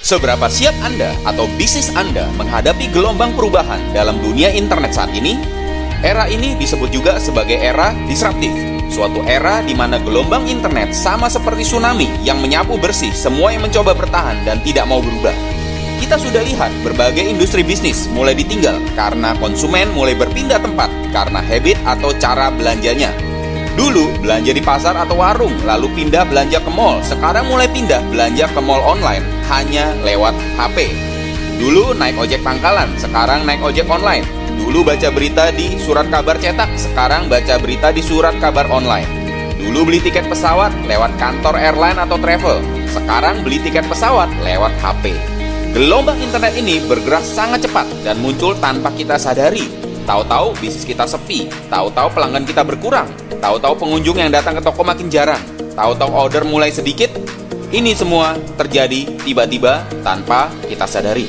Seberapa siap Anda atau bisnis Anda menghadapi gelombang perubahan dalam dunia internet saat ini? Era ini disebut juga sebagai era disruptif, suatu era di mana gelombang internet sama seperti tsunami yang menyapu bersih semua yang mencoba bertahan dan tidak mau berubah. Kita sudah lihat berbagai industri bisnis mulai ditinggal karena konsumen mulai berpindah tempat karena habit atau cara belanjanya. Dulu belanja di pasar atau warung, lalu pindah belanja ke mall. Sekarang mulai pindah belanja ke mall online hanya lewat HP. Dulu naik ojek pangkalan, sekarang naik ojek online. Dulu baca berita di surat kabar cetak, sekarang baca berita di surat kabar online. Dulu beli tiket pesawat lewat kantor airline atau travel, sekarang beli tiket pesawat lewat HP. Gelombang internet ini bergerak sangat cepat dan muncul tanpa kita sadari. Tahu-tahu bisnis kita sepi, tahu-tahu pelanggan kita berkurang, tahu-tahu pengunjung yang datang ke toko makin jarang, tahu-tahu order mulai sedikit. Ini semua terjadi tiba-tiba tanpa kita sadari.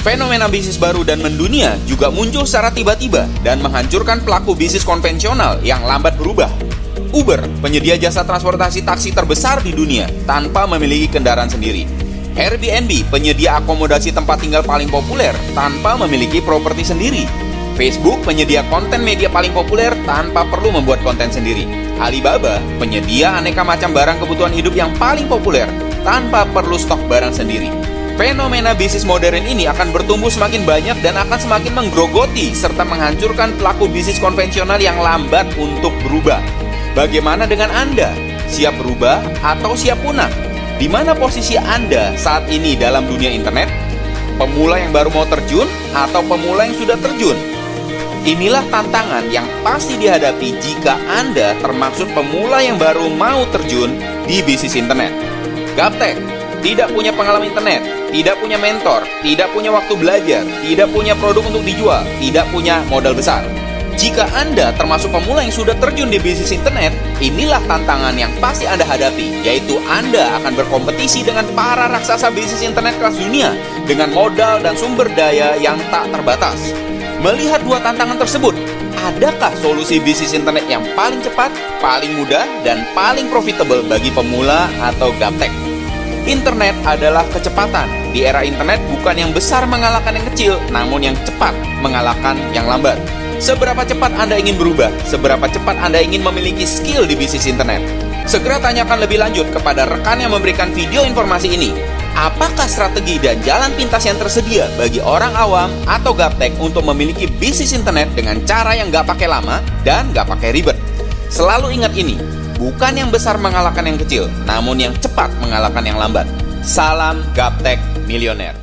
Fenomena bisnis baru dan mendunia juga muncul secara tiba-tiba dan menghancurkan pelaku bisnis konvensional yang lambat berubah. Uber, penyedia jasa transportasi taksi terbesar di dunia tanpa memiliki kendaraan sendiri. Airbnb, penyedia akomodasi tempat tinggal paling populer tanpa memiliki properti sendiri. Facebook, penyedia konten media paling populer tanpa perlu membuat konten sendiri. Alibaba, penyedia aneka macam barang kebutuhan hidup yang paling populer tanpa perlu stok barang sendiri. Fenomena bisnis modern ini akan bertumbuh semakin banyak dan akan semakin menggerogoti serta menghancurkan pelaku bisnis konvensional yang lambat untuk berubah. Bagaimana dengan Anda? Siap berubah atau siap punah? Di mana posisi Anda saat ini dalam dunia internet? Pemula yang baru mau terjun atau pemula yang sudah terjun? Inilah tantangan yang pasti dihadapi jika Anda termasuk pemula yang baru mau terjun di bisnis internet. Gaptek, tidak punya pengalaman internet, tidak punya mentor, tidak punya waktu belajar, tidak punya produk untuk dijual, tidak punya modal besar. Jika Anda termasuk pemula yang sudah terjun di bisnis internet, inilah tantangan yang pasti Anda hadapi, yaitu Anda akan berkompetisi dengan para raksasa bisnis internet kelas dunia dengan modal dan sumber daya yang tak terbatas. Melihat dua tantangan tersebut, adakah solusi bisnis internet yang paling cepat, paling mudah, dan paling profitable bagi pemula atau gaptek? Internet adalah kecepatan. Di era internet bukan yang besar mengalahkan yang kecil, namun yang cepat mengalahkan yang lambat. Seberapa cepat Anda ingin berubah? Seberapa cepat Anda ingin memiliki skill di bisnis internet? Segera tanyakan lebih lanjut kepada rekan yang memberikan video informasi ini. Apakah strategi dan jalan pintas yang tersedia bagi orang awam atau gaptek untuk memiliki bisnis internet dengan cara yang gak pakai lama dan gak pakai ribet? Selalu ingat ini, bukan yang besar mengalahkan yang kecil, namun yang cepat mengalahkan yang lambat. Salam gaptek milioner.